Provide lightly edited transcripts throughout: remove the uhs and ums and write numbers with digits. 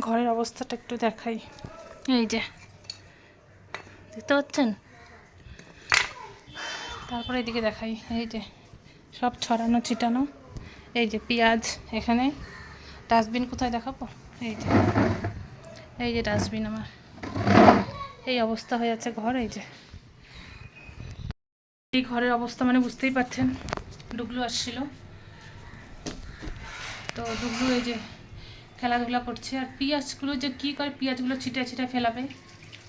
ঘরের অবস্থাটা একটু দেখাই। এই যে দেখতে পাচ্ছেন, তারপরে এদিকে দেখাই। এই যে সব ছড়ানো ছিটানো। এই যে পেঁয়াজ, এখানে ডাস্টবিন কোথায় দেখাবো, এই যে এই যে ডাস্টবিন আমার। এই অবস্থা হয়ে যাচ্ছে ঘর। এই যে এই ঘরের অবস্থা মানে বুঝতেই পারছেন। ডুগলু আসছিল, তো ডুগলু এই যে খেলাধুলা করছে। আর পেঁয়াজগুলো যে কী করে, পেঁয়াজগুলো ছিটায় ছিটায় ফেলাবে,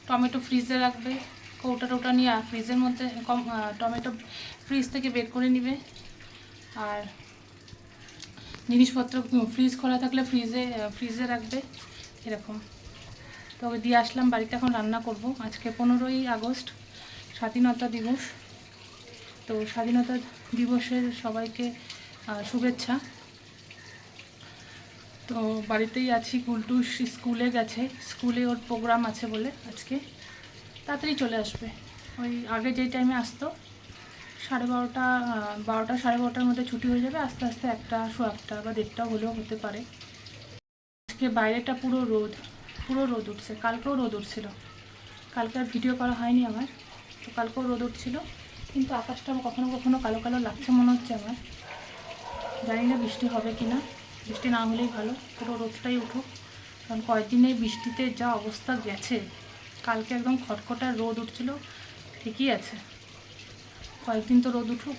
টমেটো ফ্রিজে রাখবে, কৌটা টৌটা নিয়ে ফ্রিজের মধ্যে টমেটো ফ্রিজ থেকে বের করে নিবে। আর জিনিসপত্র ফ্রিজ খোলা থাকলে ফ্রিজে রাখবে, এরকম। তো ওকে দিয়ে আসলাম বাড়িতে, এখন রান্না করব। আজকে 15ই আগস্ট, স্বাধীনতা দিবস। তো স্বাধীনতা দিবসের সবাইকে শুভেচ্ছা। তো বাড়িতেই আছি। গুলটু স্কুলে গেছে, স্কুলে ওর প্রোগ্রাম আছে বলে আজকে তাড়াতাড়ি চলে আসবে। ওই আগে যেই টাইমে আসতো 12:30, 12টা 12:30টার মধ্যে ছুটি হয়ে যাবে। আস্তে আস্তে 1টা, 1:15 বা 1:30 হলেও হতে পারে। আজকে বাইরেটা পুরো রোদ উঠছে। কালকেও রোদ উঠছিল, কালকে আর ভিডিও করা হয়নি আমার। তো কালকেও রোদ উঠছিল, কিন্তু আকাশটা কখনো কখনো কালো কালো লাগছে মনে হচ্ছে আমার। জানি না বৃষ্টি হবে কি না, বৃষ্টি না হলেই ভালো, পুরো রোদটাই উঠুক। কারণ কয়েকদিনে বৃষ্টিতে যা অবস্থা গেছে, কালকে একদম খটখটা রোদ উঠছিল, ঠিকই আছে। কয়েকদিন তো রোদ উঠুক।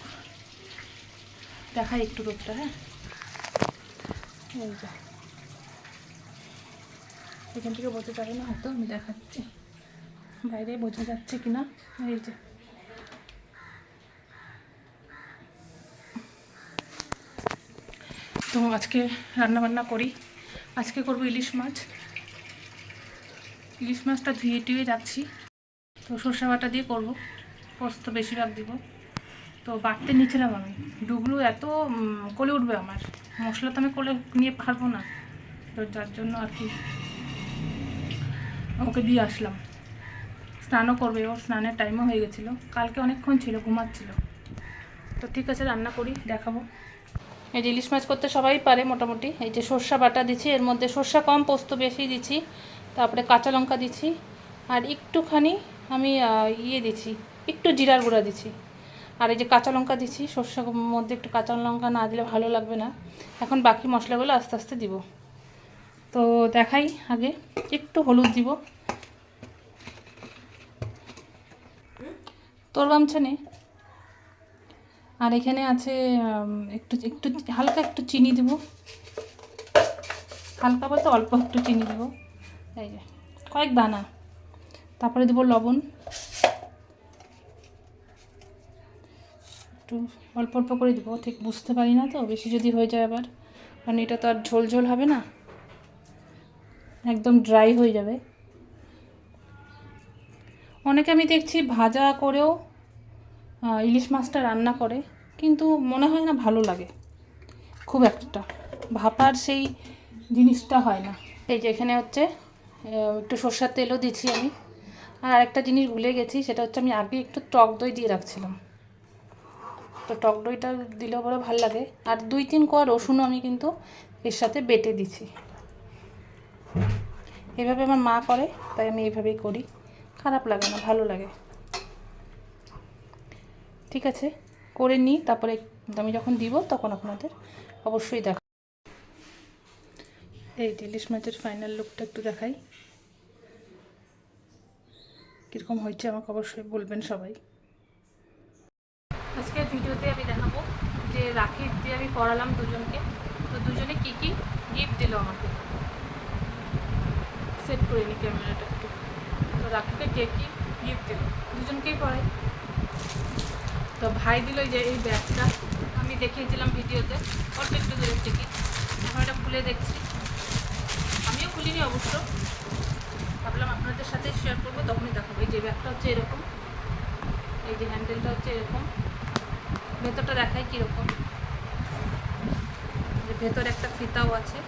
দেখাই একটু রোদটা। হ্যাঁ, এই যে এখান থেকে বোঝা যাবে না হয়তো, আমি দেখাচ্ছি বাইরে বোঝা যাচ্ছে কিনা। এই যে তো আজকে রান্না বান্না করি। আজকে করব ইলিশ মাছ। ইলিশ মাছটা ধুয়ে টুয়ে রাখছি। তো সর্ষে বাটা দিয়ে করব, পোস্ত বেশিরভাগ দিব। তো বাটতে নিয়েছিলাম আমি। ডুগলু এত কোলে উঠবে আমার, মশলা তো আমি কোলে নিয়ে পারবো না। তো যার জন্য আর কি ওকে দিয়ে আসলাম। স্নানও করবে, ওর স্নানের টাইমও হয়ে গেছিলো, কালকে অনেকক্ষণ ছিল, ঘুমাচ্ছিল। তো ঠিক আছে, রান্না করি, দেখাবো। এই যে ইলিশ মাছ করতে সবাই পারে মোটামুটি। এই যে সর্ষা বাটা দিচ্ছি, এর মধ্যে সর্ষা কম, পোস্ত বেশি দিচ্ছি। তারপরে কাঁচা লঙ্কা দিচ্ছি, আর একটুখানি আমি দিচ্ছি, একটু জিরার গুঁড়া দিচ্ছি। আর এই যে কাঁচা লঙ্কা দিচ্ছি, সর্ষার মধ্যে একটু কাঁচা লঙ্কা না দিলে ভালো লাগবে না। এখন বাকি মশলাগুলো আস্তে আস্তে দিব। তো দেখাই, আগে একটু হলুদ দিব। তোর গামছা নে। আর এখানে আছে একটু একটু হালকা একটু চিনি দেবো, হালকা বলতে অল্প একটু চিনি দেবো, এই যে কয়েক দানা। তারপরে দেবো লবণ, একটু অল্প অল্প করে দেবো, ঠিক বুঝতে পারি না তো, বেশি যদি হয়ে যায় আবার, কারণ এটা তো আর ঝোল ঝোল হবে না, একদম ড্রাই হয়ে যাবে। অনেকে আমি দেখছি ভাজা করেও ইলিশ মাছটা রান্না করে, কিন্তু মনে হয় না ভালো লাগে খুব একটা, ভাপার সেই জিনিসটা হয় না। এই যে এখানে হচ্ছে একটু সর্ষের তেলও দিচ্ছি আমি। আর একটা জিনিস ভুলে গেছি, সেটা হচ্ছে আমি আগে একটু টক দই দিয়ে রাখছিলাম। তো টক দইটা দিলেও বড় ভালো লাগে। আর 2-3 কোয়া রসুনও আমি কিন্তু এর সাথে বেটে দিছি। এভাবে আমার মা করে, তাই আমি এইভাবেই করি, খারাপ লাগে না, ভালো লাগে। ঠিক আছে, করে নিই, তারপরে আমি যখন দিব তখন আপনাদের অবশ্যই দেখা। এই ইলিশ মাছের ফাইনাল লুকটা একটু দেখাই, কীরকম হয়েছে আমাকে অবশ্যই বলবেন সবাই। আজকের ভিডিওতে আমি দেখাবো যে রাখি যে আমি পড়ালাম দুজনকে, তো দুজনে কী কী গিফট দিল আমাকে। সেট করে নিই ক্যামেরাটা একটু। তো রাখিতে কে কী গিফট দিল, দুজনকেই পড়াই। তো ভাই দিল যে এই ব্যাগটা, আমি দেখিয়েছিলাম ভিডিওতে অল্প একটু দূরের থেকে, এখন এটা খুলে দেখছি। আমিও খুলিনি অবশ্য, ভাবলাম আপনাদের সাথে শেয়ার করবো, তখনই দেখাবো। এই যে ব্যাগটা হচ্ছে এরকম, এই যে হ্যান্ডেলটা হচ্ছে এরকম, ভেতরটা দেখাই কীরকম। যে ভেতরে একটা ফিতাও আছে,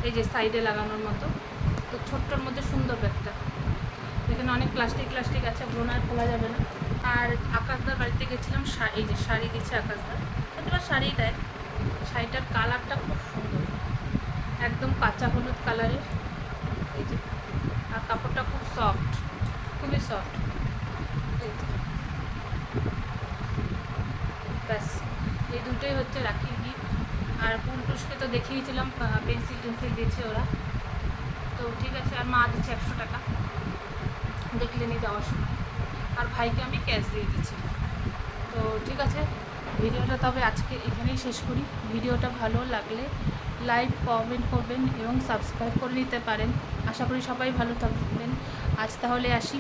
এই যে সাইডে লাগানোর মতো। তো ছোট্টর মধ্যে সুন্দর ব্যাগটা, এখানে অনেক প্লাস্টিক আছে, ওগুলো আর খোলা যাবে না। আর আকাশদার বাড়িতে গেছিলাম, এই যে শাড়ি দিচ্ছে আকাশদার, প্রতিবার শাড়ি দেয়। শাড়িটার কালারটা খুব সুন্দর, একদম কাঁচা হলুদ কালারের, এই যে, আর কাপড়টা খুব সফট, খুবই সফট, এই যে। ব্যাস, এই দুটোই হচ্ছে রাখির গিফট। আর পুলটুসকে তো দেখিয়েছিলাম, পেন্সিল টেন্সিল দিয়েছে ওরা, তো ঠিক আছে। আর মা দিচ্ছে 100 টাকা, দেখলেনি দেওয়ার সময়। আর ভাইকে আমি ক্যাশ দিয়ে দিচ্ছি। তো ঠিক আছে, ভিডিওটা তবে আজকে এখানেই শেষ করি। ভিডিওটা ভালো লাগলে লাইক কমেন্ট করবেন এবং সাবস্ক্রাইব করে নিতে পারেন। আশা করি সবাই ভালো থাকবেন। আজ তাহলে আসি।